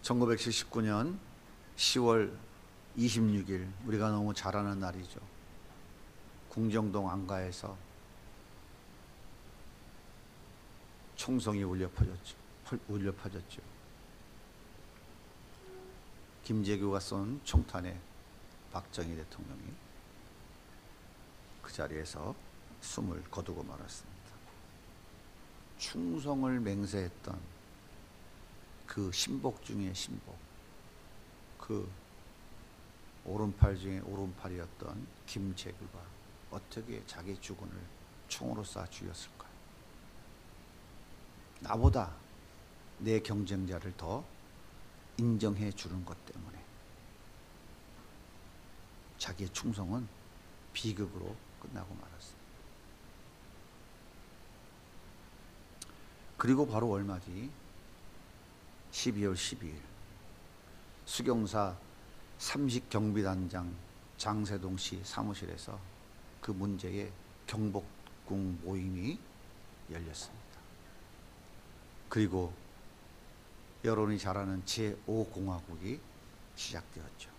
1979년 10월 26일, 우리가 너무 잘 아는 날이죠. 궁정동 안가에서 총성이 울려 퍼졌죠. 김재규가 쏜 총탄에 박정희 대통령이 그 자리에서 숨을 거두고 말았습니다. 충성을 맹세했던 그 신복 중의 신복, 그 오른팔 중에 오른팔이었던 김재규가 어떻게 자기 주군을 총으로 쏴 죽였을까요? 나보다 내 경쟁자를 더 인정해 주는 것 때문에 자기의 충성은 비극으로 끝나고 말았습니다. 그리고 바로 얼마 뒤 12월 12일 수경사 30경비단장 장세동 씨 사무실에서 그 문제의 경복궁 모임이 열렸습니다. 그리고 여론이 잘하는 제5공화국이 시작되었죠.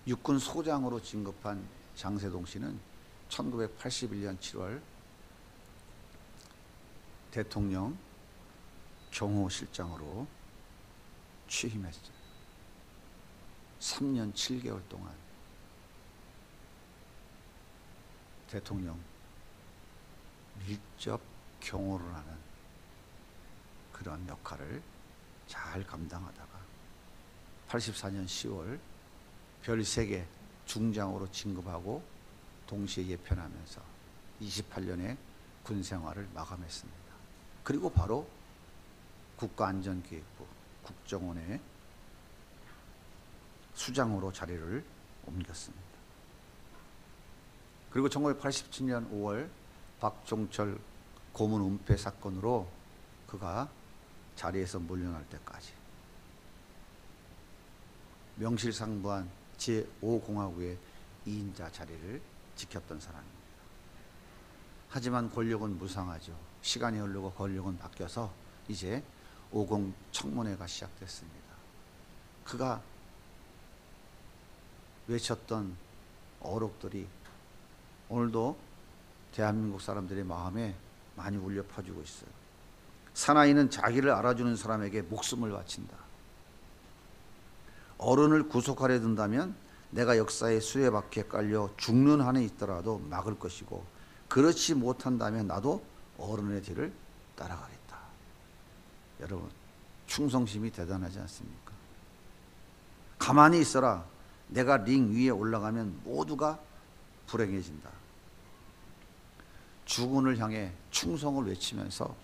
육군 소장으로 진급한 장세동 씨는 1981년 7월 대통령 경호실장으로 취임했어요. 3년 7개월 동안 대통령 밀접 경호를 하는 그런 역할을 잘 감당하다가 84년 10월 별 3개 중장으로 진급하고 동시에 예편하면서 28년의 군 생활을 마감했습니다. 그리고 바로 국가안전기획부 국정원의 수장으로 자리를 옮겼습니다. 그리고 1987년 5월 박종철 고문 은폐 사건으로 그가 자리에서 물러날 때까지 명실상부한 제5공화국의 2인자 자리를 지켰던 사람입니다. 하지만 권력은 무상하죠. 시간이 흐르고 권력은 바뀌어서 이제 50 청문회가 시작됐습니다. 그가 외쳤던 어록들이 오늘도 대한민국 사람들의 마음에 많이 울려 퍼지고 있어요. 사나이는 자기를 알아주는 사람에게 목숨을 바친다. 어른을 구속하려 든다면 내가 역사의 수레바퀴에 깔려 죽는 한에 있더라도 막을 것이고, 그렇지 못한다면 나도 어른의 뒤를 따라가겠다. 여러분, 충성심이 대단하지 않습니까? 가만히 있어라. 내가 링 위에 올라가면 모두가 불행해진다. 주군을 향해 충성을 외치면서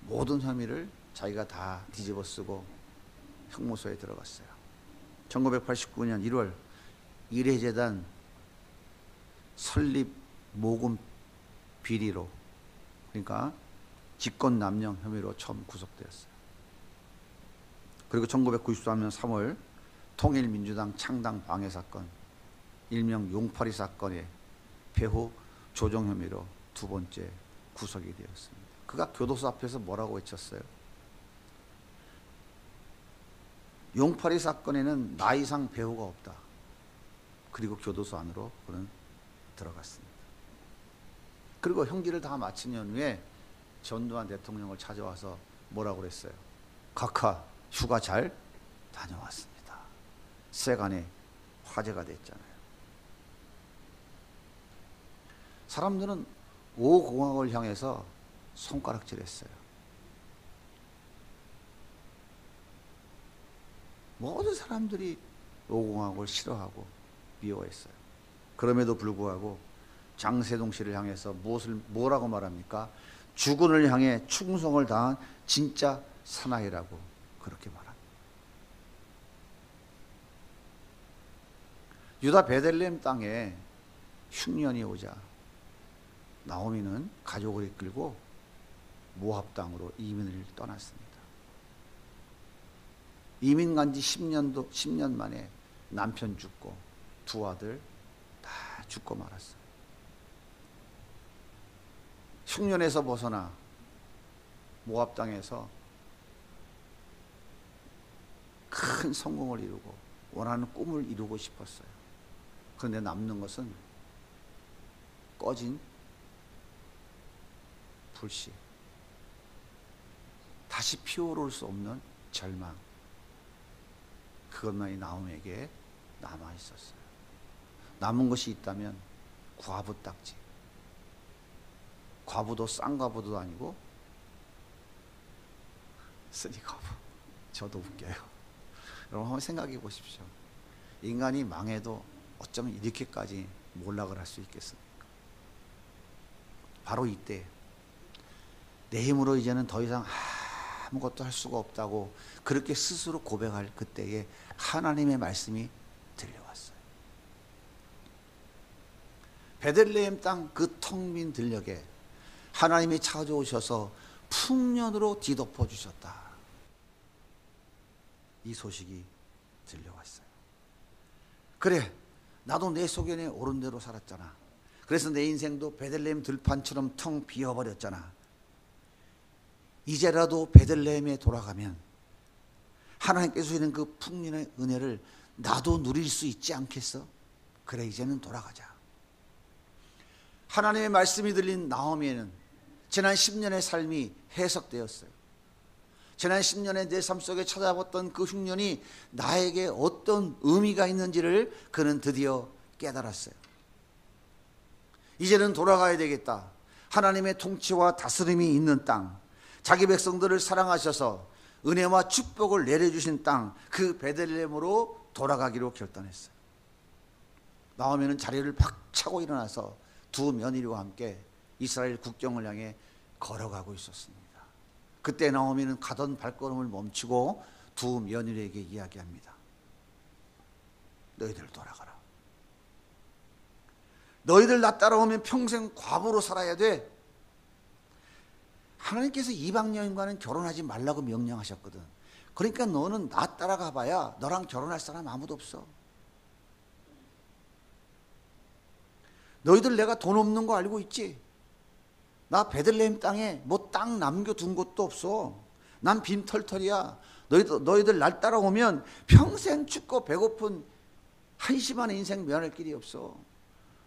모든 혐의를 자기가 다 뒤집어 쓰고 형무소에 들어갔어요. 1989년 1월 일해재단 설립 모금 비리로, 그러니까 직권남용 혐의로 처음 구속되었어요. 그리고 1993년 3월 통일민주당 창당 방해 사건, 일명 용팔이 사건의 배후 조종 혐의로 두 번째 구속이 되었습니다. 그가 교도소 앞에서 뭐라고 외쳤어요? 용팔이 사건에는 나이상 배후가 없다. 그리고 교도소 안으로 그는 들어갔습니다. 그리고 형기를 다 마친 연후에 전두환 대통령을 찾아와서 뭐라고 그랬어요? 각하 휴가 잘 다녀왔습니다. 세간에 화제가 됐잖아요. 사람들은 5공화국을 향해서 손가락질했어요. 모든 사람들이 5공화국을 싫어하고 미워했어요. 그럼에도 불구하고 장세동 씨를 향해서 뭐라고 말합니까? 주군을 향해 충성을 다한 진짜 사나이라고 그렇게 말합니다. 유다 베들레헴 땅에 흉년이 오자 나오미는 가족을 이끌고 모압 땅으로 이민을 떠났습니다. 이민 간 지 10년 만에 남편 죽고 두 아들 다 죽고 말았어요. 흉년에서 벗어나 모압 땅에서 큰 성공을 이루고 원하는 꿈을 이루고 싶었어요. 그런데 남는 것은 꺼진 불씨, 다시 피어오를 수 없는 절망, 그것만이 나홈에게 남아 있었어요. 남은 것이 있다면 과부 딱지. 과부도 싼 과부도 아니고 쓰리 과부. 저도 웃겨요. 여러분 한번 생각해 보십시오. 인간이 망해도 어쩌면 이렇게까지 몰락을 할 수 있겠습니까? 바로 이때 내 힘으로 이제는 더 이상 아무것도 할 수가 없다고 그렇게 스스로 고백할 그때에 하나님의 말씀이 들려왔어요. 베들레헴 땅 그 텅 빈 들녘에 하나님이 찾아오셔서 풍년으로 뒤덮어 주셨다. 이 소식이 들려왔어요. 그래, 나도 내 소견에 옳은 대로 살았잖아. 그래서 내 인생도 베들레헴 들판처럼 텅 비어버렸잖아. 이제라도 베들레헴에 돌아가면 하나님께서 주시는 그 풍년의 은혜를 나도 누릴 수 있지 않겠어? 그래, 이제는 돌아가자. 하나님의 말씀이 들린 나오미에는 지난 10년의 삶이 해석되었어요. 지난 10년의 내 삶 속에 찾아봤던 그 흉년이 나에게 어떤 의미가 있는지를 그는 드디어 깨달았어요. 이제는 돌아가야 되겠다. 하나님의 통치와 다스림이 있는 땅, 자기 백성들을 사랑하셔서 은혜와 축복을 내려주신 땅, 그 베들레헴으로 돌아가기로 결단했어요. 나오미는 자리를 팍 차고 일어나서 두 며느리와 함께 이스라엘 국경을 향해 걸어가고 있었습니다. 그때 나오미는 가던 발걸음을 멈추고 두 며느리에게 이야기합니다. 너희들 돌아가라. 너희들 나 따라오면 평생 과부로 살아야 돼. 하나님께서 이방 여인과는 결혼하지 말라고 명령하셨거든. 그러니까 너는 나 따라가 봐야 너랑 결혼할 사람 아무도 없어. 너희들 내가 돈 없는 거 알고 있지? 나 베들레헴 땅에 뭐 땅 남겨둔 것도 없어. 난 빈털털이야. 너희들 날 따라오면 평생 춥고 배고픈 한심한 인생 면할 길이 없어.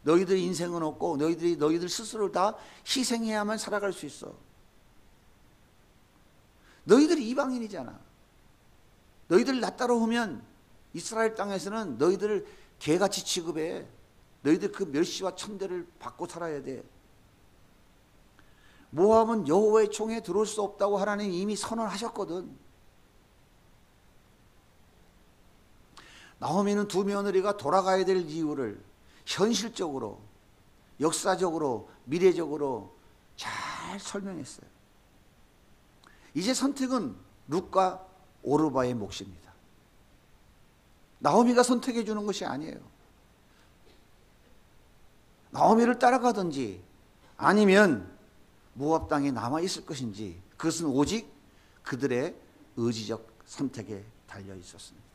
너희들 인생은 없고 너희들 스스로 다 희생해야만 살아갈 수 있어. 너희들이 이방인이잖아. 너희들 나 따라오면 이스라엘 땅에서는 너희들을 개같이 취급해. 너희들 그 멸시와 천대를 받고 살아야 돼. 모압은 여호와의 총에 들어올 수 없다고 하나님 이미 선언하셨거든. 나오미는 두 며느리가 돌아가야 될 이유를 현실적으로, 역사적으로, 미래적으로 잘 설명했어요. 이제 선택은 룻과 오르바의 몫입니다. 나오미가 선택해 주는 것이 아니에요. 나오미를 따라가든지 아니면 모압 땅에 남아 있을 것인지, 그것은 오직 그들의 의지적 선택에 달려 있었습니다.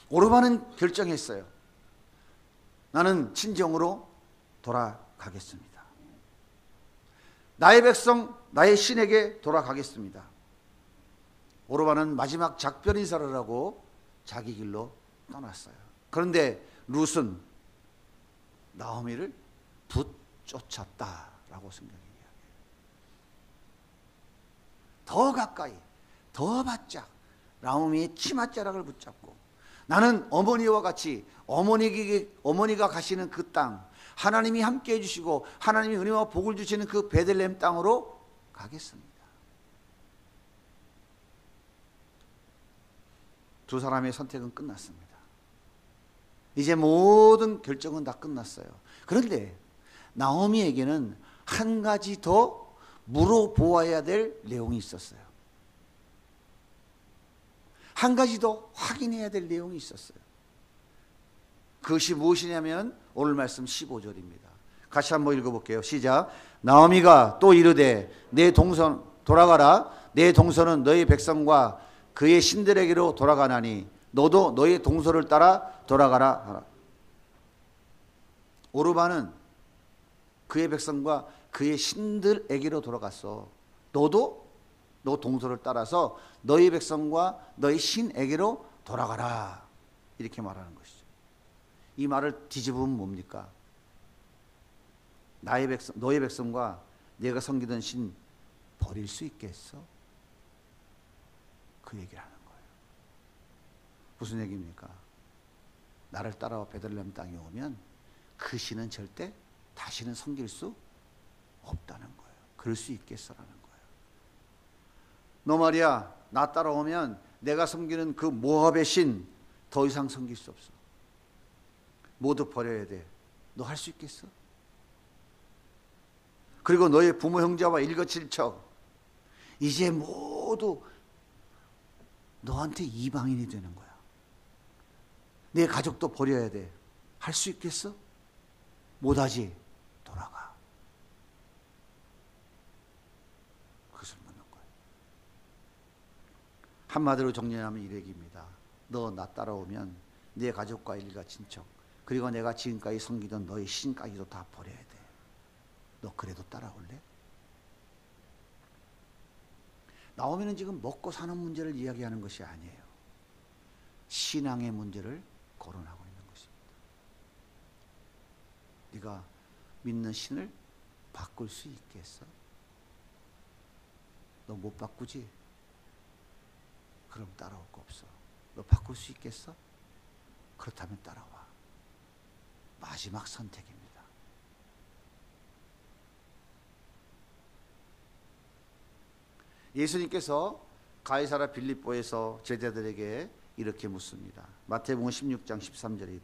오르바는 결정했어요. 나는 친정으로 돌아가겠습니다. 나의 백성, 나의 신에게 돌아가겠습니다. 오르바는 마지막 작별 인사를 하고 자기 길로 떠났어요. 그런데 룻은 나오미를 붙쫓았다라고 성경이 이야기해요. 더 가까이, 더 바짝 나오미의 치맛자락을 붙잡고 나는 어머니와 같이 어머니가 가시는 그 땅, 하나님이 함께 해주시고 하나님이 은혜와 복을 주시는 그 베들레헴 땅으로 가겠습니다. 두 사람의 선택은 끝났습니다. 이제 모든 결정은 다 끝났어요. 그런데 나오미에게는 한 가지 더 물어보아야 될 내용이 있었어요. 한 가지 더 확인해야 될 내용이 있었어요. 그것이 무엇이냐면 오늘 말씀 15절입니다. 같이 한번 읽어볼게요. 시작. 나오미가 또 이르되 내 동선 돌아가라. 내 동서는 너희 백성과 그의 신들에게로 돌아가나니 너도 너의 동서를 따라 돌아가라 하라. 오르바는 그의 백성과 그의 신들에게로 돌아갔어. 너도 너 동서를 따라서 너희 백성과 너희 신에게로 돌아가라. 이렇게 말하는 것이죠. 이 말을 뒤집으면 뭡니까? 나의 백성, 너희 백성과 내가 섬기던 신 버릴 수 있겠어? 그 얘기를 하는 거예요. 무슨 얘기입니까? 나를 따라와 베들레헴 땅에 오면 그 신은 절대 다시는 섬길 수 없다는 거예요. 그럴 수 있겠어라는 거예요. 너 말이야, 나 따라오면 내가 섬기는 그 모압의 신 더 이상 섬길 수 없어. 모두 버려야 돼. 너 할 수 있겠어? 그리고 너의 부모 형제와 일거칠척 이제 모두 너한테 이방인이 되는 거야. 내 가족도 버려야 돼. 할 수 있겠어? 못하지? 돌아가. 그것을 묻는 거예요. 한마디로 정리하면 이 얘기입니다. 너 나 따라오면 내 가족과 일가 친척 그리고 내가 지금까지 섬기던 너의 신까지도 다 버려야 돼. 너 그래도 따라올래? 나오미는 지금 먹고 사는 문제를 이야기하는 것이 아니에요. 신앙의 문제를 거론하고 있는 것입니다. 네가 믿는 신을 바꿀 수 있겠어? 너 못 바꾸지? 그럼 따라올 거 없어. 너 바꿀 수 있겠어? 그렇다면 따라와. 마지막 선택입니다. 예수님께서 가이사랴 빌립보에서 제자들에게 이렇게 묻습니다. 마태복음 16장 13절입니다.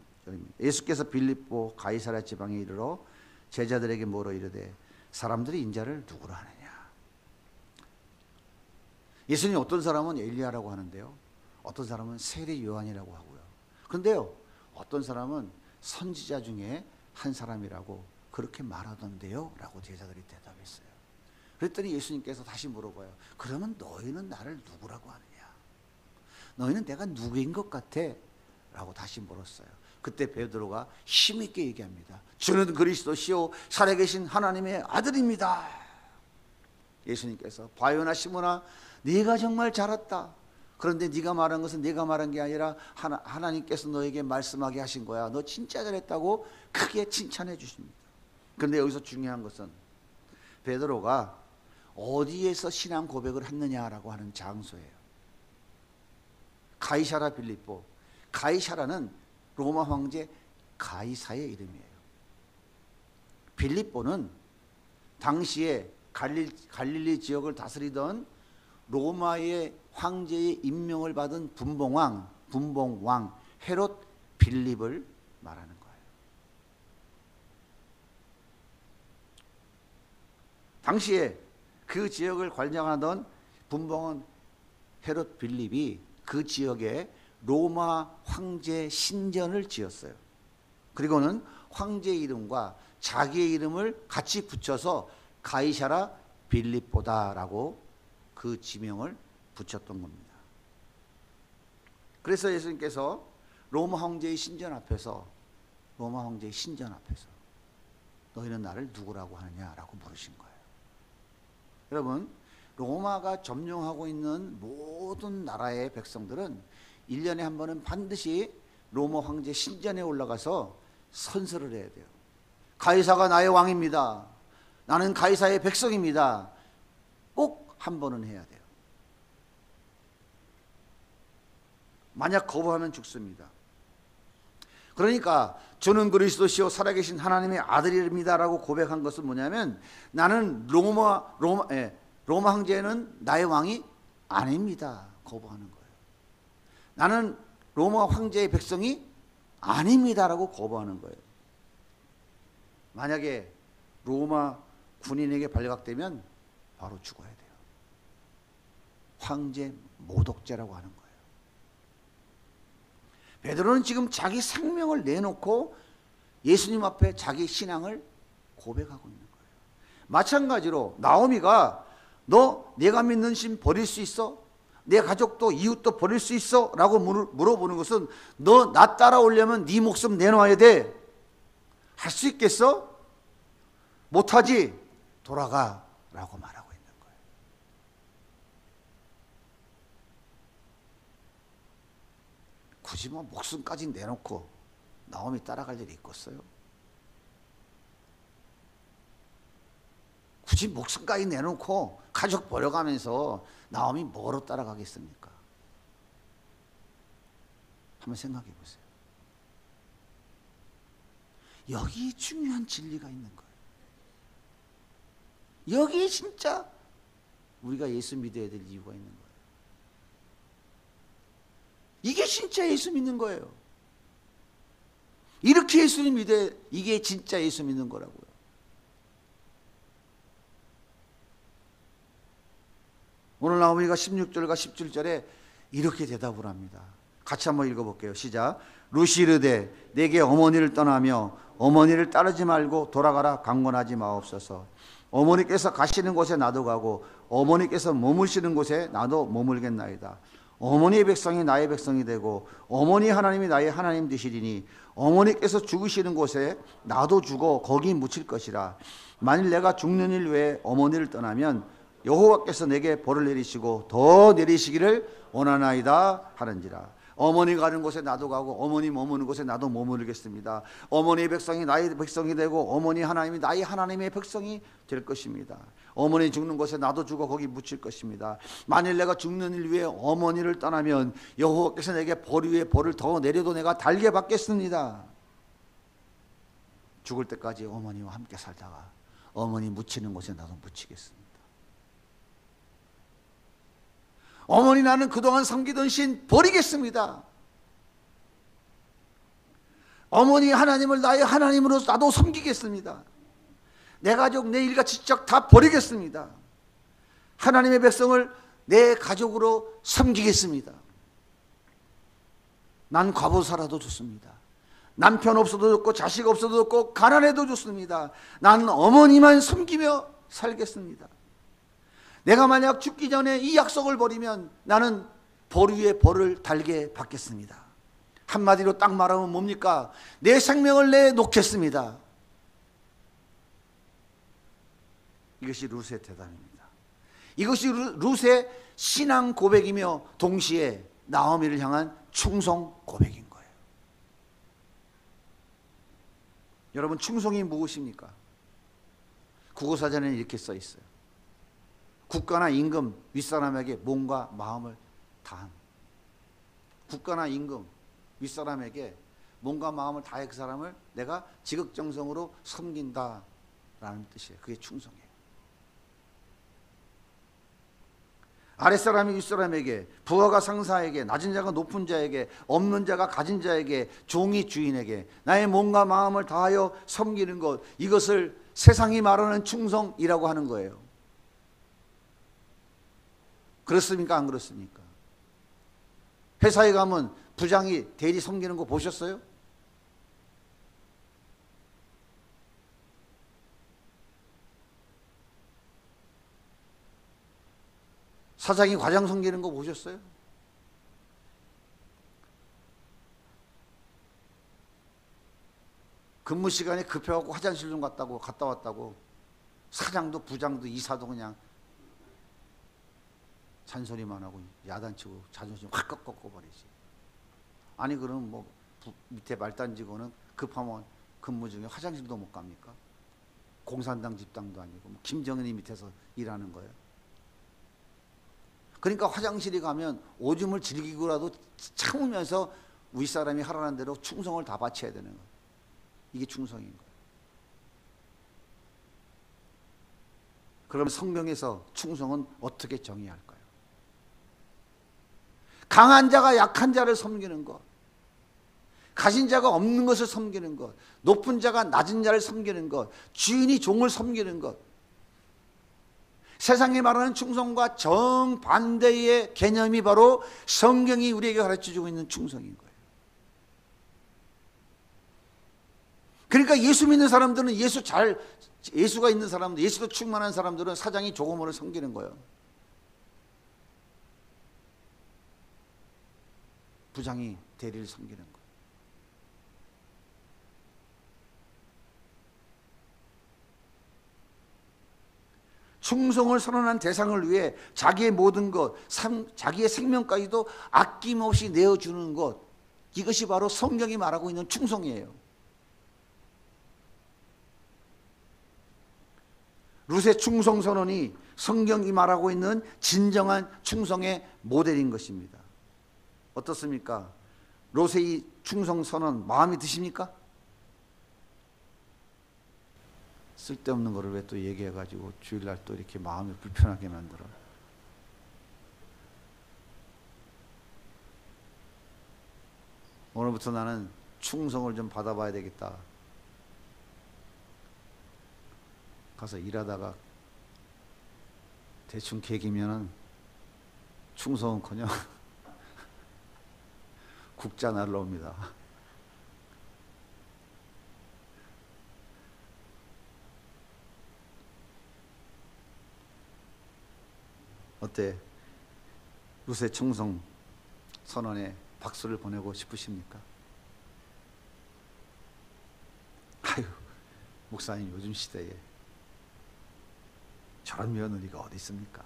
예수께서 빌립보 가이사랴 지방에 이르러 제자들에게 뭐로 이르되 사람들이 인자를 누구로 하느냐. 예수님 어떤 사람은 엘리야라고 하는데요. 어떤 사람은 세례 요한이라고 하고요. 그런데요. 어떤 사람은 선지자 중에 한 사람이라고 그렇게 말하던데요. 라고 제자들이 대답했어요. 그랬더니 예수님께서 다시 물어봐요. 그러면 너희는 나를 누구라고 하느냐? 너희는 내가 누구인 것 같아? 라고 다시 물었어요. 그때 베드로가 힘있게 얘기합니다. 주는 그리스도시요 살아계신 하나님의 아들입니다. 예수님께서 바요나 시몬아 네가 정말 잘했다. 그런데 네가 말한 것은 네가 말한 게 아니라 하나님께서 너에게 말씀하게 하신 거야. 너 진짜 잘했다고 크게 칭찬해 주십니다. 그런데 여기서 중요한 것은 베드로가 어디에서 신앙 고백을 했느냐라고 하는 장소예요. 가이사랴 빌립보. 가이사라는 로마 황제 가이사의 이름이에요. 빌립보는 당시에 갈릴리 지역을 다스리던 로마의 황제의 임명을 받은 분봉왕 헤롯 빌립을 말하는 거예요. 당시에 그 지역을 관장하던 분봉왕 헤롯 빌립이 그 지역에 로마 황제 신전을 지었어요. 그리고는 황제 이름과 자기의 이름을 같이 붙여서 가이사랴 빌립보다라고 그 지명을 붙였던 겁니다. 그래서 예수님께서 로마 황제의 신전 앞에서 너희는 나를 누구라고 하느냐라고 물으신 거예요. 여러분, 로마가 점령하고 있는 모든 나라의 백성들은 1년에 한 번은 반드시 로마 황제 신전에 올라가서 선서를 해야 돼요. 가이사가 나의 왕입니다. 나는 가이사의 백성입니다. 꼭 한 번은 해야 돼요. 만약 거부하면 죽습니다. 그러니까 저는 그리스도시요 살아계신 하나님의 아들입니다라고 고백한 것은 뭐냐면 나는 로마 황제는 나의 왕이 아닙니다. 거부하는 거예요. 나는 로마 황제의 백성이 아닙니다라고 거부하는 거예요. 만약에 로마 군인에게 발각되면 바로 죽어야 돼요. 황제 모독죄라고 하는 거예요. 베드로는 지금 자기 생명을 내놓고 예수님 앞에 자기 신앙을 고백하고 있는 거예요. 마찬가지로 나오미가 너 내가 믿는 신 버릴 수 있어? 내 가족도 이웃도 버릴 수 있어? 라고 물어보는 것은 너 나 따라오려면 네 목숨 내놓아야 돼. 할 수 있겠어? 못하지? 돌아가 라고 말하고 있는 거예요. 굳이 뭐 목숨까지 내놓고 나오미 따라갈 일이 있겠어요? 굳이 목숨까지 내놓고 가족 버려가면서 나오미 뭐로 따라가겠습니까? 한번 생각해 보세요. 여기 중요한 진리가 있는 거예요. 여기 진짜 우리가 예수 믿어야 될 이유가 있는 거예요. 이게 진짜 예수 믿는 거예요. 이렇게 예수를 믿어야 이게 진짜 예수 믿는 거라고요. 오늘 나오미가 16절과 17절에 이렇게 대답을 합니다. 같이 한번 읽어볼게요. 시작. 룻이 이르되 내게 어머니를 떠나며 어머니를 따르지 말고 돌아가라 강권하지 마옵소서. 어머니께서 가시는 곳에 나도 가고 어머니께서 머무시는 곳에 나도 머물겠나이다. 어머니의 백성이 나의 백성이 되고 어머니 하나님이 나의 하나님 되시리니 어머니께서 죽으시는 곳에 나도 죽어 거기 묻힐 것이라. 만일 내가 죽는 일 외에 어머니를 떠나면 여호와께서 내게 벌을 내리시고 더 내리시기를 원하나이다 하는지라. 어머니 가는 곳에 나도 가고 어머니 머무는 곳에 나도 머무르겠습니다. 어머니의 백성이 나의 백성이 되고 어머니 하나님이 나의 하나님의 백성이 될 것입니다. 어머니 죽는 곳에 나도 죽어 거기 묻힐 것입니다. 만일 내가 죽는 일 위해 어머니를 떠나면 여호와께서 내게 벌 위에 벌을 더 내려도 내가 달게 받겠습니다. 죽을 때까지 어머니와 함께 살다가 어머니 묻히는 곳에 나도 묻히겠습니다. 어머니 나는 그동안 섬기던 신 버리겠습니다. 어머니 하나님을 나의 하나님으로 나도 섬기겠습니다. 내 가족, 내 일가 지적 다 버리겠습니다. 하나님의 백성을 내 가족으로 섬기겠습니다. 난 과부 살아도 좋습니다. 남편 없어도 좋고 자식 없어도 좋고 가난해도 좋습니다. 난 어머니만 섬기며 살겠습니다. 내가 만약 죽기 전에 이 약속을 버리면 나는 벌 위에 벌을 달게 받겠습니다. 한마디로 딱 말하면 뭡니까? 내 생명을 내놓겠습니다. 이것이 룻의 대답입니다. 이것이 룻의 신앙 고백이며 동시에 나오미를 향한 충성 고백인 거예요. 여러분, 충성이 무엇입니까? 국어사전에는 이렇게 써 있어요. 국가나 임금, 윗사람에게 몸과 마음을 다함. 국가나 임금, 윗사람에게 몸과 마음을 다해 그 사람을 내가 지극정성으로 섬긴다라는 뜻이에요. 그게 충성이에요. 아랫사람이 윗사람에게, 부하가 상사에게, 낮은 자가 높은 자에게, 없는 자가 가진 자에게, 종이 주인에게 나의 몸과 마음을 다하여 섬기는 것, 이것을 세상이 말하는 충성이라고 하는 거예요. 그렇습니까? 안 그렇습니까? 회사에 가면 부장이 대리 섬기는 거 보셨어요? 사장이 과장 섬기는 거 보셨어요? 근무 시간에 급해갖고 화장실 좀 갔다 왔다고 사장도 부장도 이사도 그냥 잔소리만 하고 야단치고 자존심 확 꺾어버리지. 아니 그럼 뭐 밑에 말단 직원은 급하면 근무 중에 화장실도 못 갑니까? 공산당 집당도 아니고 뭐 김정은이 밑에서 일하는 거예요. 그러니까 화장실에 가면 오줌을 즐기고라도 참으면서 윗사람이 하라는 대로 충성을 다 바쳐야 되는 거예요. 이게 충성인 거예요. 그럼 성경에서 충성은 어떻게 정의할까요? 강한 자가 약한 자를 섬기는 것, 가진 자가 없는 것을 섬기는 것, 높은 자가 낮은 자를 섬기는 것, 주인이 종을 섬기는 것, 세상이 말하는 충성과 정반대의 개념이 바로 성경이 우리에게 가르쳐주고 있는 충성인 거예요. 그러니까 예수 믿는 사람들은 예수가 있는 사람들, 예수도 충만한 사람들은 사장이 조고모를 섬기는 거예요. 부장이 대리를 섬기는 거예요. 충성을 선언한 대상을 위해 자기의 모든 것, 자기의 생명까지도 아낌없이 내어주는 것, 이것이 바로 성경이 말하고 있는 충성이에요. 룻의 충성 선언이 성경이 말하고 있는 진정한 충성의 모델인 것입니다. 어떻습니까? 롯의 이 충성 선언 마음에 드십니까? 쓸데없는 거를 왜 또 얘기해가지고 주일날 또 이렇게 마음이 불편하게 만들어. 오늘부터 나는 충성을 좀 받아봐야 되겠다. 가서 일하다가 대충 개기면은 충성은커녕 국자 날라옵니다. 어때? 룻의 충성 선언에 박수를 보내고 싶으십니까? 아유, 목사님 요즘 시대에 저런 며느리가 어디 있습니까?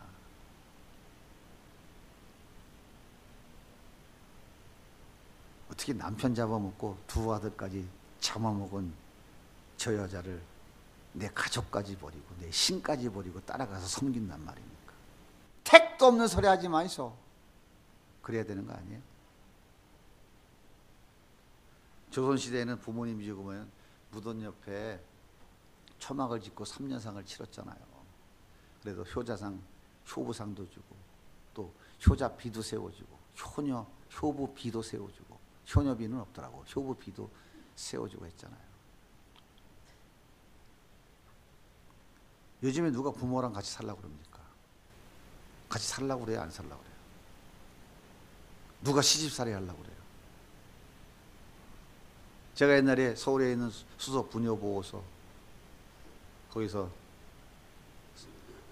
어떻게 남편 잡아먹고 두 아들까지 잡아먹은 저 여자를 내 가족까지 버리고 내 신까지 버리고 따라가서 섬긴단 말입니까? 택도 없는 소리 하지 마이소. 그래야 되는 거 아니에요? 조선시대에는 부모님이 죽으면 무덤 옆에 초막을 짓고 3년상을 치렀잖아요. 그래도 효자상, 효부상도 주고 또 효자비도 세워주고 효부비도 세워주고 효녀비는 없더라고. 효부비도 세워주고 했잖아요. 요즘에 누가 부모랑 같이 살라고 그럽니까? 같이 살라고 그래요? 안 살라고 그래요? 누가 시집살이 하려고 그래요? 제가 옛날에 서울에 있는 수석 부녀보호소 거기서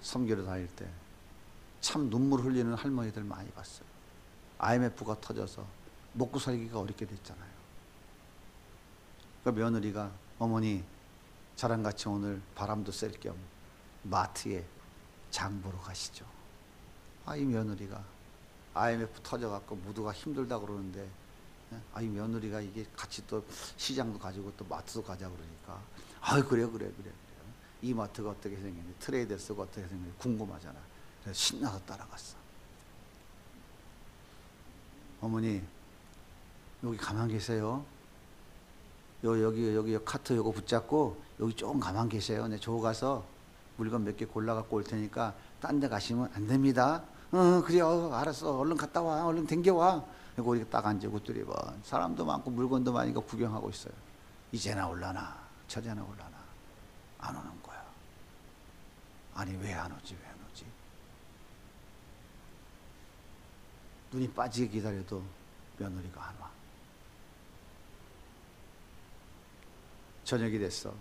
섬기러 다닐 때 참 눈물 흘리는 할머니들 많이 봤어요. IMF가 터져서 먹고 살기가 어렵게 됐잖아요. 그 며느리가 어머니 저랑 같이 오늘 바람도 쐴 겸 마트에 장 보러 가시죠. 이 며느리가 IMF 터져갖고 모두가 힘들다 그러는데 이 며느리가 이게 같이 또 시장도 가지고 또 마트도 가자 그러니까 그래. 이 마트가 어떻게 생겼는지 트레이더스가 어떻게 생겼는지 궁금하잖아. 그래서 신나서 따라갔어. 어머니 여기 가만 계세요. 여기 카트 요거 붙잡고 여기 조금 가만 계세요. 네, 저 가서 물건 몇 개 골라갖고 올 테니까 딴 데 가시면 안 됩니다. 그래요. 알았어. 얼른 갔다 와. 얼른 댕겨와. 그리고 이렇게 딱 앉고 뚜리번 사람도 많고 물건도 많으니까 구경하고 있어요. 이제나 올라나 저제나 올라나 안 오는 거야. 아니 왜 안 오지? 눈이 빠지게 기다려도 며느리가 안 와. 저녁이 됐어.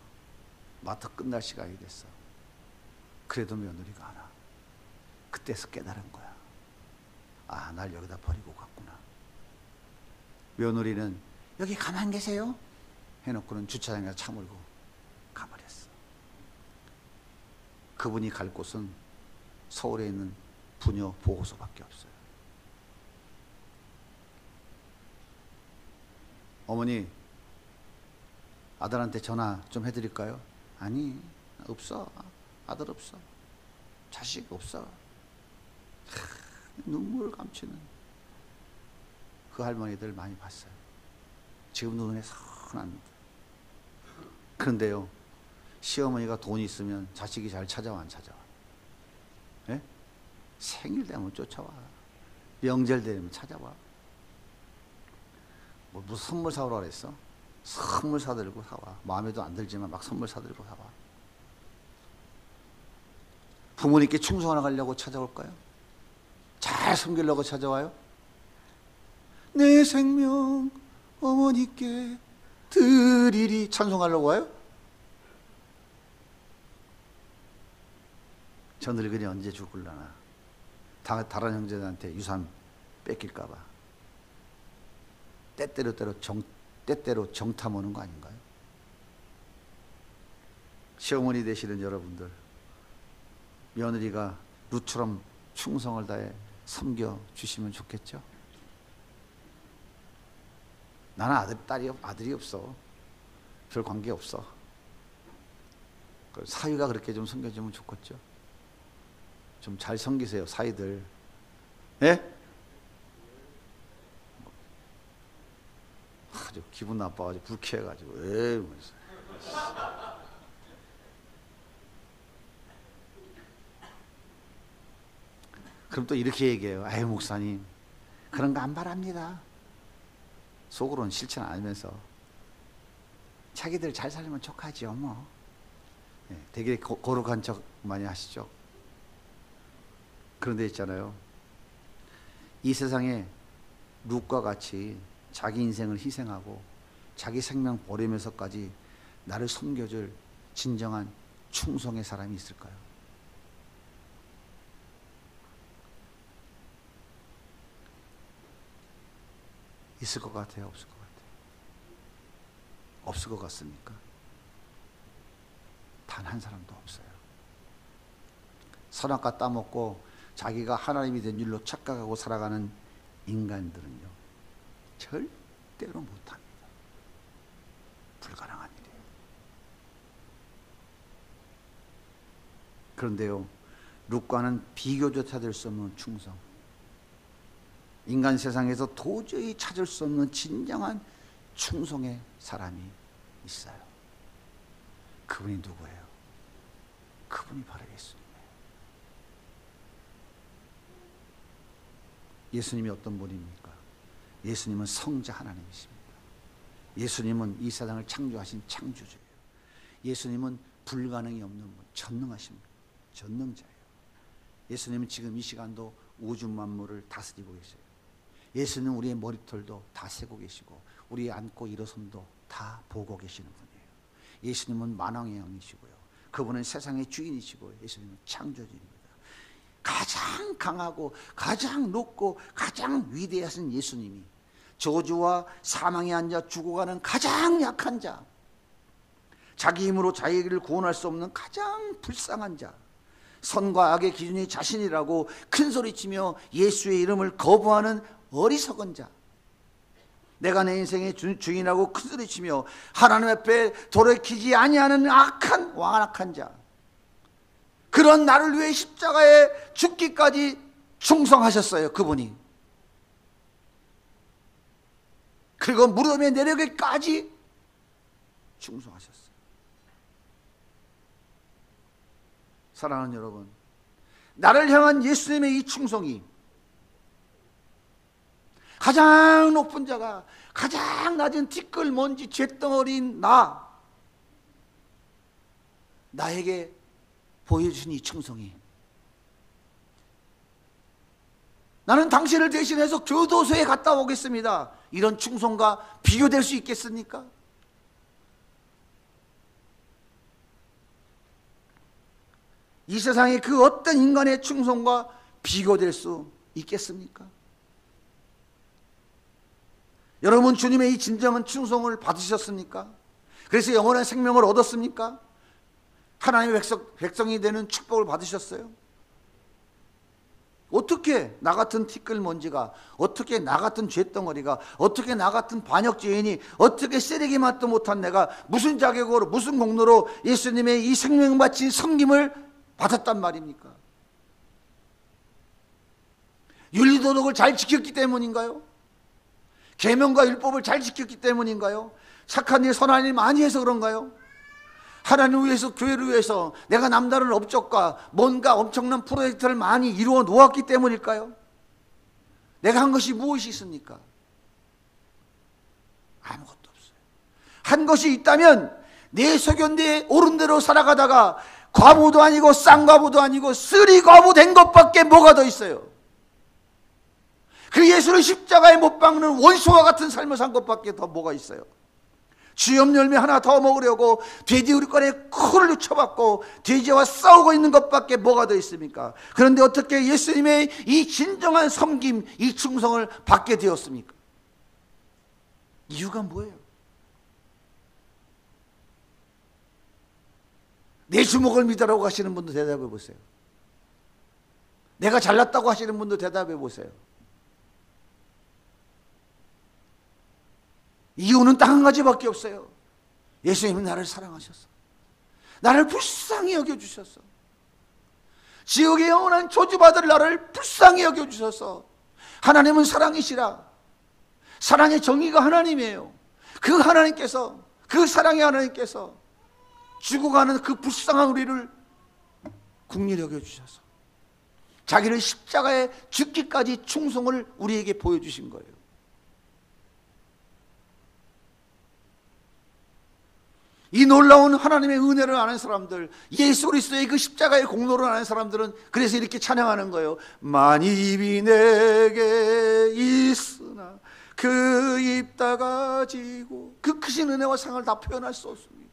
마트 끝날 시간이 됐어. 그래도 며느리가 안 와. 그때서 깨달은 거야. 날 여기다 버리고 갔구나. 며느리는 여기 가만 계세요 해놓고는 주차장에서 차 몰고 가버렸어. 그분이 갈 곳은 서울에 있는 부녀 보호소밖에 없어요. 어머니 아들한테 전화 좀 해드릴까요? 아니 없어. 아들 없어. 자식 없어. 눈물을 감추는 그 할머니들 많이 봤어요. 지금도 눈에 선합니다. 그런데요, 시어머니가 돈이 있으면 자식이 잘 찾아와 안 찾아와? 예? 생일 되면 쫓아와. 명절 되면 찾아와. 무슨 선물 사오라 그랬어? 선물 사들고 사와. 마음에도 안 들지만 막 선물 사들고 사와. 부모님께 충성하러 가려고 찾아올까요? 잘 섬기려고 찾아와요? 내 생명 어머니께 드리리 찬송하려고 와요? 저 늙은이 언제 죽을라나. 다른 형제들한테 유산 뺏길까봐 때때로 정탐 오는 거 아닌가요? 시어머니 되시는 여러분들, 며느리가 룻처럼 충성을 다해 섬겨 주시면 좋겠죠? 나는 아들이 없어. 별 관계 없어. 사위가 그렇게 좀 섬겨주면 좋겠죠. 좀 잘 섬기세요, 사위들. 예? 아주 기분 나빠가지고 불쾌해가지고 에이. 그럼 또 이렇게 얘기해요. 아유 목사님 그런 거 안 바랍니다. 속으로는 실천 안 하면서 자기들 잘 살면 족하지요 뭐. 되게 거룩한 척 많이 하시죠. 그런데 있잖아요, 이 세상에 룻과 같이 자기 인생을 희생하고 자기 생명 버리면서까지 나를 섬겨줄 진정한 충성의 사람이 있을까요? 있을 것 같아요? 없을 것 같아요? 없을 것 같습니까? 단 한 사람도 없어요. 선악과 따먹고 자기가 하나님이 된 줄로 착각하고 살아가는 인간들은요, 절대로 못합니다. 불가능한 일이에요. 그런데요, 룻과는 비교조차 될 수 없는 충성, 인간 세상에서 도저히 찾을 수 없는 진정한 충성의 사람이 있어요. 그분이 누구예요? 그분이 바로 예수님이에요. 예수님이 어떤 분입니까? 예수님은 성자 하나님이십니다. 예수님은 이 세상을 창조하신 창조주예요. 예수님은 불가능이 없는 분, 전능하십니다. 전능자예요. 예수님은 지금 이 시간도 우주 만물을 다스리고 계세요. 예수님은 우리의 머리털도 다 세고 계시고 우리의 앉고 일어섬도 다 보고 계시는 분이에요. 예수님은 만왕의 왕이시고요, 그분은 세상의 주인이시고 예수님은 창조주입니다. 가장 강하고 가장 높고 가장 위대하신 예수님이 저주와 사망에 앉아 죽어가는 가장 약한 자, 자기 힘으로 자기를 구원할 수 없는 가장 불쌍한 자, 선과 악의 기준이 자신이라고 큰소리치며 예수의 이름을 거부하는 어리석은 자, 내가 내 인생의 주인이라고 큰소리치며 하나님 앞에 돌이키지 아니하는 악한 완악한 자, 그런 나를 위해 십자가에 죽기까지 충성하셨어요. 그분이. 그리고 무덤에 내려기까지 충성하셨어요. 사랑하는 여러분, 나를 향한 예수님의 이 충성이 가장 높은 자가 가장 낮은 티끌 먼지 잿덩어리인 나에게 보여주신 이 충성이, 나는 당신을 대신해서 교도소에 갔다 오겠습니다, 이런 충성과 비교될 수 있겠습니까? 이 세상에 그 어떤 인간의 충성과 비교될 수 있겠습니까? 여러분, 주님의 이 진정한 충성을 받으셨습니까? 그래서 영원한 생명을 얻었습니까? 하나님의 백성이 되는 축복을 받으셨어요? 어떻게 나 같은 티끌먼지가, 어떻게 나 같은 쇳덩어리가, 어떻게 나 같은 반역죄인이, 어떻게 쓰레기 맛도 못한 내가 무슨 자격으로 무슨 공로로 예수님의 이 생명 바친 섬김을 받았단 말입니까? 윤리도덕을 잘 지켰기 때문인가요? 계명과 율법을 잘 지켰기 때문인가요? 착한 일 선한 일 많이 해서 그런가요? 하나님을 위해서, 교회를 위해서 내가 남다른 업적과 뭔가 엄청난 프로젝트를 많이 이루어 놓았기 때문일까요? 내가 한 것이 무엇이 있습니까? 아무것도 없어요. 한 것이 있다면 내 소견대에 옳은 대로 살아가다가 과부도 아니고 쌍과부도 아니고 쓰리과부 된 것밖에 뭐가 더 있어요? 그 예수를 십자가에 못 박는 원수와 같은 삶을 산 것밖에 더 뭐가 있어요? 주염 열매 하나 더 먹으려고 돼지 우리권에 코를 쳐박고 돼지와 싸우고 있는 것밖에 뭐가 더 있습니까? 그런데 어떻게 예수님의 이 진정한 섬김, 이 충성을 받게 되었습니까? 이유가 뭐예요? 내 주먹을 믿으라고 하시는 분도 대답해 보세요. 내가 잘났다고 하시는 분도 대답해 보세요. 이유는 딱 한 가지밖에 없어요. 예수님은 나를 사랑하셔서, 나를 불쌍히 여겨주셔서, 지옥의 영원한 저주받을 나를 불쌍히 여겨주셔서, 하나님은 사랑이시라. 사랑의 정의가 하나님이에요. 그 하나님께서, 그 사랑의 하나님께서 죽어가는 그 불쌍한 우리를 긍휼히 여겨주셔서 자기를 십자가에 죽기까지 충성을 우리에게 보여주신 거예요. 이 놀라운 하나님의 은혜를 아는 사람들, 예수 그리스도의 그 십자가의 공로를 아는 사람들은 그래서 이렇게 찬양하는 거예요. 만입이 내게 있으나 그 입 다 가지고, 그 크신 은혜와 상을 다 표현할 수 없습니다.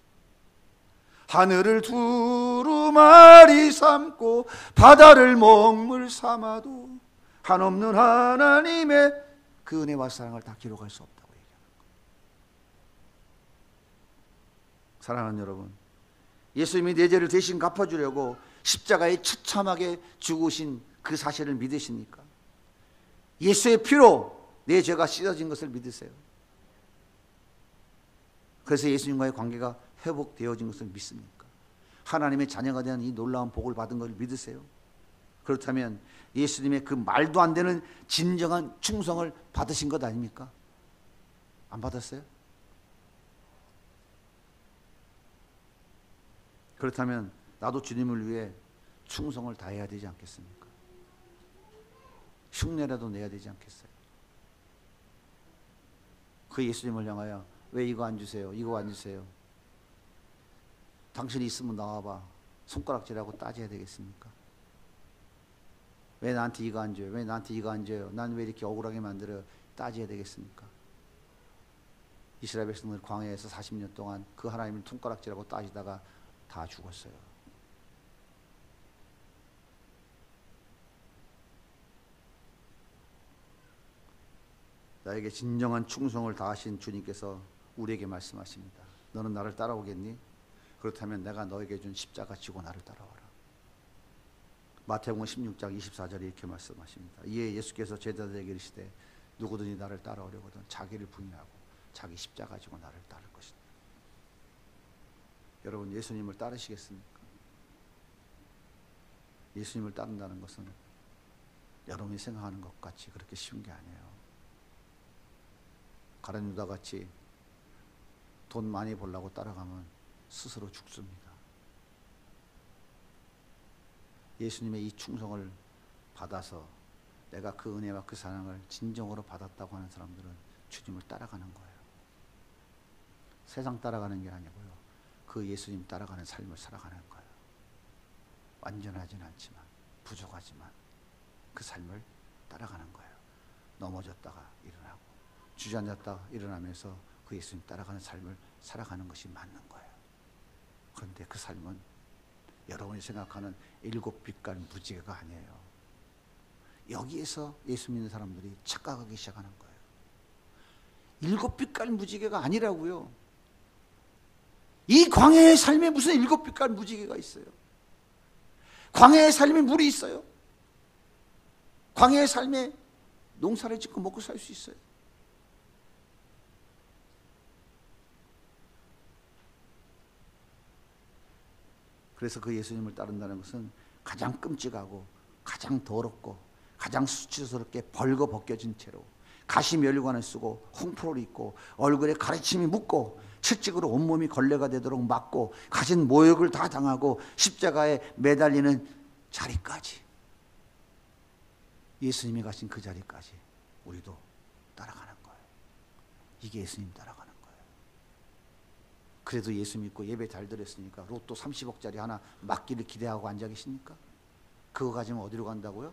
하늘을 두루마리 삼고 바다를 먹물 삼아도 한없는 하나님의 그 은혜와 사랑을 다 기록할 수 없다고 얘기합니다. 사랑하는 여러분, 예수님이 내 죄를 대신 갚아주려고 십자가에 처참하게 죽으신 그 사실을 믿으십니까? 예수의 피로 내 죄가 씻어진 것을 믿으세요. 그래서 예수님과의 관계가 회복되어진 것을 믿습니까? 하나님의 자녀가 되는 이 놀라운 복을 받은 것을 믿으세요? 그렇다면 예수님의 그 말도 안 되는 진정한 충성을 받으신 것 아닙니까? 안 받았어요? 그렇다면 나도 주님을 위해 충성을 다해야 되지 않겠습니까? 흉내라도 내야 되지 않겠어요? 그 예수님을 향하여 왜 이거 안 주세요? 이거 안 주세요? 당신이 있으면 나와봐. 손가락질하고 따져야 되겠습니까? 왜 나한테 이거 안 줘요? 왜 나한테 이거 안 줘요? 난 왜 이렇게 억울하게 만들어요? 따져야 되겠습니까? 이스라엘 백성들 광야에서 40년 동안 그 하나님을 손가락질하고 따지다가 다 죽었어요. 나에게 진정한 충성을 다하신 주님께서 우리에게 말씀하십니다. 너는 나를 따라오겠니? 그렇다면 내가 너에게 준 십자가 지고 나를 따라와라. 마태복음 16장 24절에 이렇게 말씀하십니다. 이에 예수께서 제자들에게 이르시되 누구든지 나를 따라오려거든 자기를 부인하고 자기 십자가 지고 나를 따를 것이다. 여러분, 예수님을 따르시겠습니까? 예수님을 따른다는 것은 여러분이 생각하는 것 같이 그렇게 쉬운 게 아니에요. 가룟 유다 같이 돈 많이 벌려고 따라가면 스스로 죽습니다. 예수님의 이 충성을 받아서 내가 그 은혜와 그 사랑을 진정으로 받았다고 하는 사람들은 주님을 따라가는 거예요. 세상 따라가는 게 아니고요, 그 예수님 따라가는 삶을 살아가는 거예요. 완전하진 않지만, 부족하지만 그 삶을 따라가는 거예요. 넘어졌다가 일어나고 주저앉았다가 일어나면서 그 예수님 따라가는 삶을 살아가는 것이 맞는 거예요. 그런데 그 삶은 여러분이 생각하는 7빛깔 무지개가 아니에요. 여기에서 예수 믿는 사람들이 착각하기 시작하는 거예요. 7빛깔 무지개가 아니라고요. 이 광야의 삶에 무슨 7빛깔 무지개가 있어요? 광야의 삶에 물이 있어요. 광야의 삶에 농사를 짓고 먹고 살 수 있어요. 그래서 그 예수님을 따른다는 것은 가장 끔찍하고 가장 더럽고 가장 수치스럽게 벌거벗겨진 채로 가시면류관을 쓰고 홍포를 입고 얼굴에 가르침이 묻고 채찍으로 온몸이 걸레가 되도록 맞고 가진 모욕을 다 당하고 십자가에 매달리는 자리까지, 예수님이 가신 그 자리까지 우리도 따라가는 거예요. 이게 예수님 따라가는 거예요. 그래도 예수 믿고 예배 잘 드렸으니까 로또 30억짜리 하나 맞기를 기대하고 앉아 계십니까? 그거 가지면 어디로 간다고요?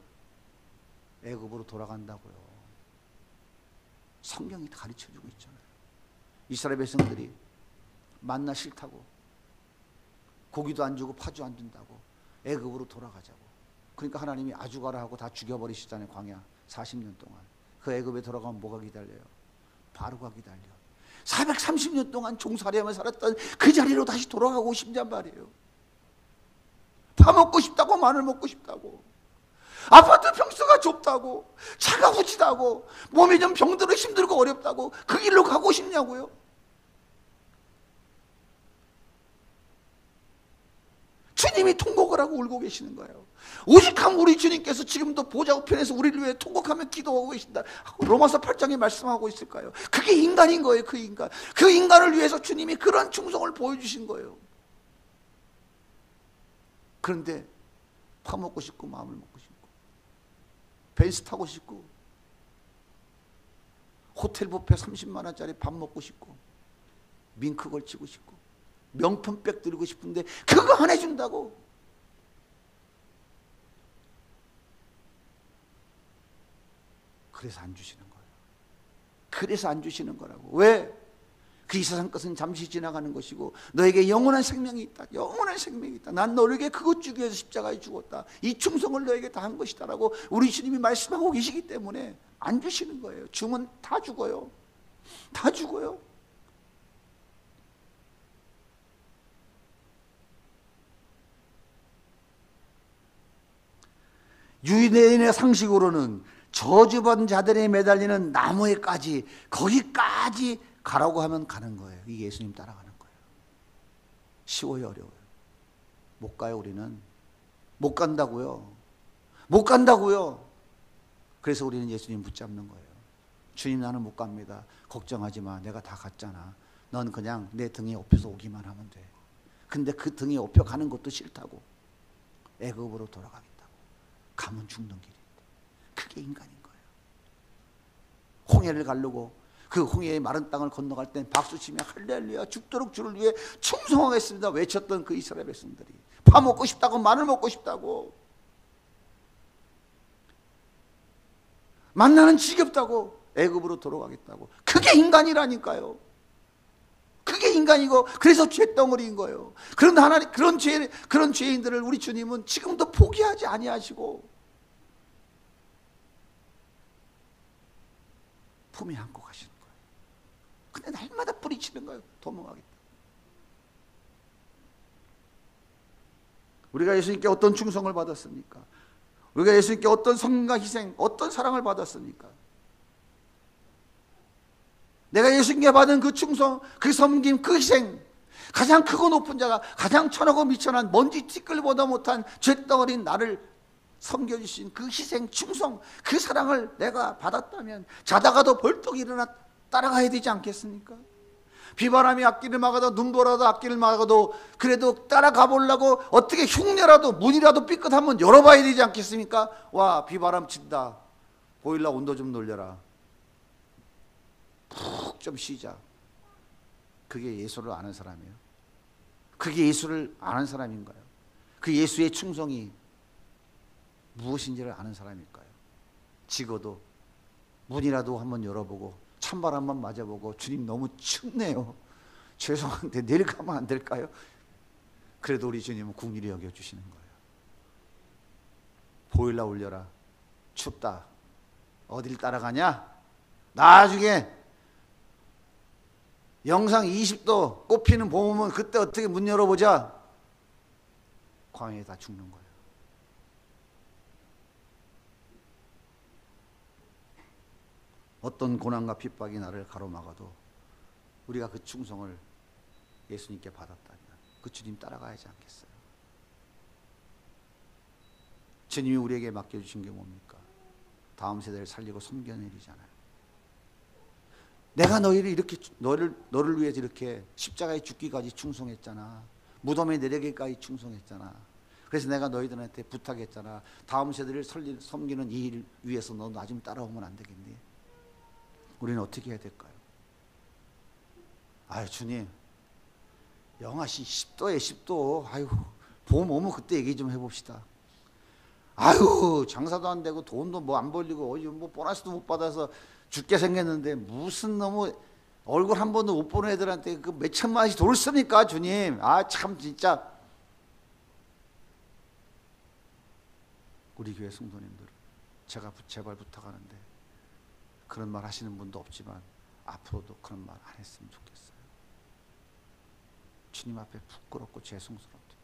애굽으로 돌아간다고요. 성경이 가르쳐주고 있잖아요. 이스라엘 백성들이 만나 싫다고, 고기도 안 주고 파주 안 준다고 애굽으로 돌아가자고, 그러니까 하나님이 아주 가라 하고 다 죽여버리시잖아요. 광야 40년 동안. 그 애굽에 돌아가면 뭐가 기다려요? 바로가 기다려. 430년 동안 종살이하며 살았던 그 자리로 다시 돌아가고 싶단 말이에요. 밥 먹고 싶다고, 마늘 먹고 싶다고. 아파트 평수가 좁다고, 차가 후지다고, 몸이 좀 병들어 힘들고 어렵다고 그 길로 가고 싶냐고요? 주님이 통곡을 하고 울고 계시는 거예요. 오직한 우리 주님께서 지금도 보좌 우편에서 우리를 위해 통곡하며 기도하고 계신다. 로마서 8장에 말씀하고 있을까요? 그게 인간인 거예요. 그 인간. 그 인간을 위해서 주님이 그런 충성을 보여주신 거예요. 그런데 파 먹고 싶고 마음을 먹고 싶고 벤츠 타고 싶고 호텔 뷔페 30만 원짜리 밥 먹고 싶고 밍크 걸치고 싶고 명품백 들고 싶은데 그거 안 해준다고. 그래서 안 주시는 거예요. 그래서 안 주시는 거라고. 왜? 그 이 세상 것은 잠시 지나가는 것이고 너에게 영원한 생명이 있다. 영원한 생명이 있다. 난 너에게 그것 주기 위해서 십자가에 죽었다. 이 충성을 너에게 다 한 것이다 라고 우리 주님이 말씀하고 계시기 때문에 안 주시는 거예요. 주면 다 죽어요. 다 죽어요. 유대인의 상식으로는 저주받은 자들이 매달리는 나무에까지 거기까지 가라고 하면 가는 거예요. 이게 예수님 따라가는 거예요. 쉬워요, 어려워요? 못 가요. 우리는 못 간다고요. 못 간다고요. 그래서 우리는 예수님 붙잡는 거예요. 주님, 나는 못 갑니다. 걱정하지 마. 내가 다 갔잖아. 넌 그냥 내 등에 업혀서 오기만 하면 돼. 근데 그 등에 업혀 가는 것도 싫다고. 애굽으로 돌아가겠다고. 가면 죽는 길인데. 그게 인간인 거예요. 홍해를 가르고 그 홍해의 마른 땅을 건너갈 땐 박수치며 할렐루야 죽도록 주를 위해 충성하겠습니다 외쳤던 그 이스라엘 백성들이 파 먹고 싶다고, 마늘 먹고 싶다고, 만나는 지겹다고 애굽으로 돌아가겠다고. 그게 인간이라니까요. 그게 인간이고 그래서 죄덩어리인 거예요. 그런데 하나님 그런 죄인들을 우리 주님은 지금도 포기하지 아니하시고 품에 안고 가시는 거예요. 근데 날마다 뿌리치는 거예요. 도망가겠다. 우리가 예수님께 어떤 충성을 받았습니까? 우리가 예수님께 어떤 성과 희생, 어떤 사랑을 받았습니까? 내가 예수님께 받은 그 충성, 그 섬김, 그 희생, 가장 크고 높은 자가 가장 천하고 미천한 먼지 티끌보다 못한 죄덩어린 나를 섬겨주신 그 희생, 충성, 그 사랑을 내가 받았다면 자다가도 벌떡 일어나 따라가야 되지 않겠습니까? 비바람이 앞길을 막아도 눈보라도 앞길을 막아도 그래도 따라가 보려고 어떻게 흉내라도 문이라도 삐끗하면 열어봐야 되지 않겠습니까? 와, 비바람 친다. 보일러 온도 좀 놀려라. 푹 좀 쉬자. 그게 예수를 아는 사람이에요. 그게 예수를 아는 사람인가요? 그 예수의 충성이 무엇인지를 아는 사람일까요? 지고도 문이라도 한번 열어보고 찬바람만 맞아보고 주님 너무 춥네요. 죄송한데 내일 가면 안 될까요? 그래도 우리 주님은 긍휼히 여겨주시는 거예요. 보일러 올려라. 춥다. 어딜 따라가냐? 나중에 영상 20도 꽃피는 봄 오면 그때 어떻게 문 열어보자. 광야에 다 죽는 거예요. 어떤 고난과 핍박이 나를 가로막아도 우리가 그 충성을 예수님께 받았다면 그 주님 따라가야지 않겠어요? 주님이 우리에게 맡겨주신 게 뭡니까? 다음 세대를 살리고 섬기는 일이잖아요. 내가 너희를 이렇게 너를 위해서 이렇게 십자가에 죽기까지 충성했잖아. 무덤에 내리기까지 충성했잖아. 그래서 내가 너희들한테 부탁했잖아. 다음 세대를 섬기는 이 일 위해서 너 나 좀 따라오면 안 되겠니? 우리는 어떻게 해야 될까요? 아유, 주님, 영하씨 10도에 10도. 아유, 봄 오면 그때 얘기 좀 해봅시다. 아유, 장사도 안 되고 돈도 뭐 안 벌리고 어디 뭐 보너스도 못 받아서 죽게 생겼는데 무슨 너무 얼굴 한 번도 못 보는 애들한테 그 몇 천만 원씩 돈을 씁니까, 주님? 아, 참 진짜. 우리 교회 성도님들, 제가 제발 부탁하는데 그런 말 하시는 분도 없지만 앞으로도 그런 말 안 했으면 좋겠어요. 주님 앞에 부끄럽고 죄송스럽다.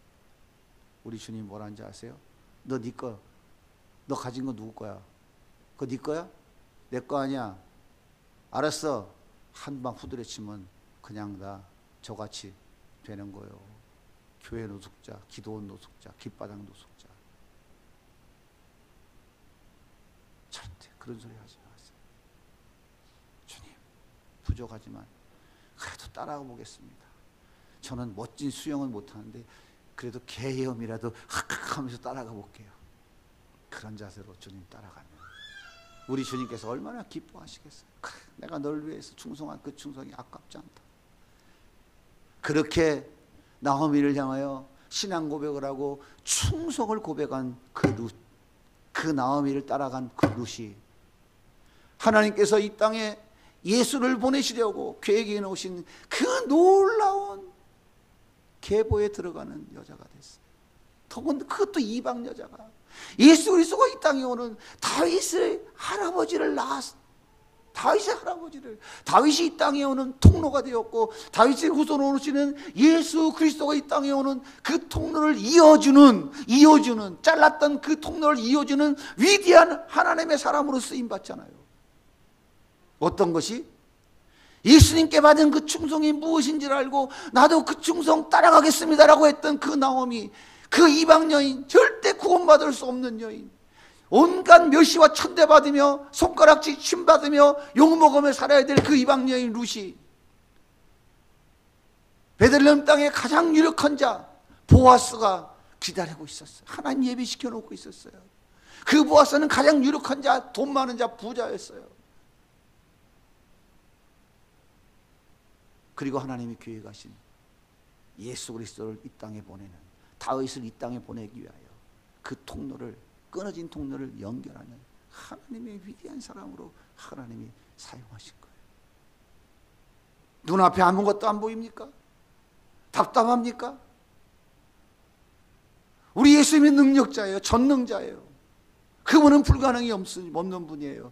우리 주님 뭐라는지 아세요? 너 네 거 너 가진 거 누구 거야? 그거 네 거야? 내 거 아니야. 알았어. 한 방 후드려치면 그냥 다 저같이 되는 거예요. 교회 노숙자, 기도원 노숙자, 길바닥 노숙자. 절대 그런 소리 하지 마세요. 주님, 부족하지만 그래도 따라가 보겠습니다. 저는 멋진 수영은 못하는데 그래도 개 헤엄이라도 흑흑 하면서 따라가 볼게요. 그런 자세로 주님 따라가면 우리 주님께서 얼마나 기뻐하시겠어요. 그래, 내가 널 위해서 충성한 그 충성이 아깝지 않다. 그렇게 나오미를 향하여 신앙 고백을 하고 충성을 고백한 그 나오미를 따라간 그 룻이 하나님께서 이 땅에 예수를 보내시려고 계획해 놓으신 그 놀라운 계보에 들어가는 여자가 됐어요. 더군다나 그것도 이방 여자가 예수 그리스도가 이 땅에 오는 다윗의 할아버지를 낳았어. 다윗이 이 땅에 오는 통로가 되었고 다윗의 후손으로 오시는 예수 그리스도가 이 땅에 오는 그 통로를 이어주는 잘랐던 그 통로를 이어주는 위대한 하나님의 사람으로 쓰임 받잖아요. 어떤 것이? 예수님께 받은 그 충성이 무엇인지를 알고 나도 그 충성 따라가겠습니다라고 했던 그 나오미, 그 이방 여인, 절대 구원받을 수 없는 여인, 온갖 멸시와 천대받으며 손가락질 침받으며 욕먹으며 살아야 될 그 이방 여인 룻이 베들레헴 땅의 가장 유력한 자 보아스가 기다리고 있었어요. 하나님 예비시켜 놓고 있었어요. 그 보아스는 가장 유력한 자, 돈 많은 자, 부자였어요. 그리고 하나님이 계획하신 예수 그리스도를 이 땅에 보내는, 다윗을 이 땅에 보내기 위하여 그 통로를, 끊어진 통로를 연결하는 하나님의 위대한 사람으로 하나님이 사용하신 거예요. 눈앞에 아무것도 안 보입니까? 답답합니까? 우리 예수님이 능력자예요. 전능자예요. 그분은 불가능이 없는 분이에요.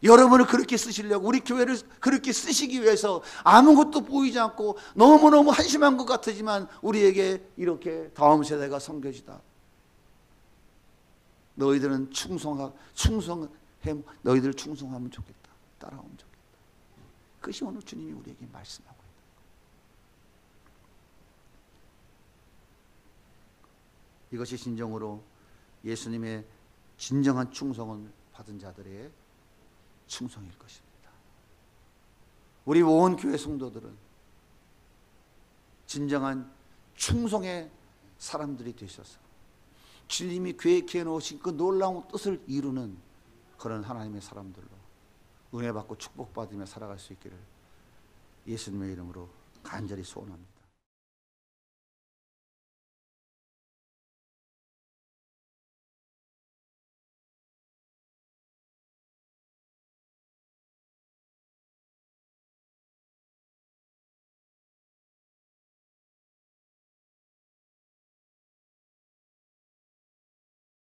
여러분을 그렇게 쓰시려고, 우리 교회를 그렇게 쓰시기 위해서 아무것도 보이지 않고 너무너무 한심한 것 같지만 우리에게 이렇게 다음 세대가 섬겨지다. 너희들은 너희들 충성하면 좋겠다. 따라오면 좋겠다. 그것이 오늘 주님이 우리에게 말씀하고 있는 거예요. 이것이 진정으로 예수님의 진정한 충성을 받은 자들의 충성일 것입니다. 우리 온 교회 성도들은 진정한 충성의 사람들이 되셔서 주님이 계획해 놓으신 그 놀라운 뜻을 이루는 그런 하나님의 사람들로 은혜 받고 축복받으며 살아갈 수 있기를 예수님의 이름으로 간절히 소원합니다.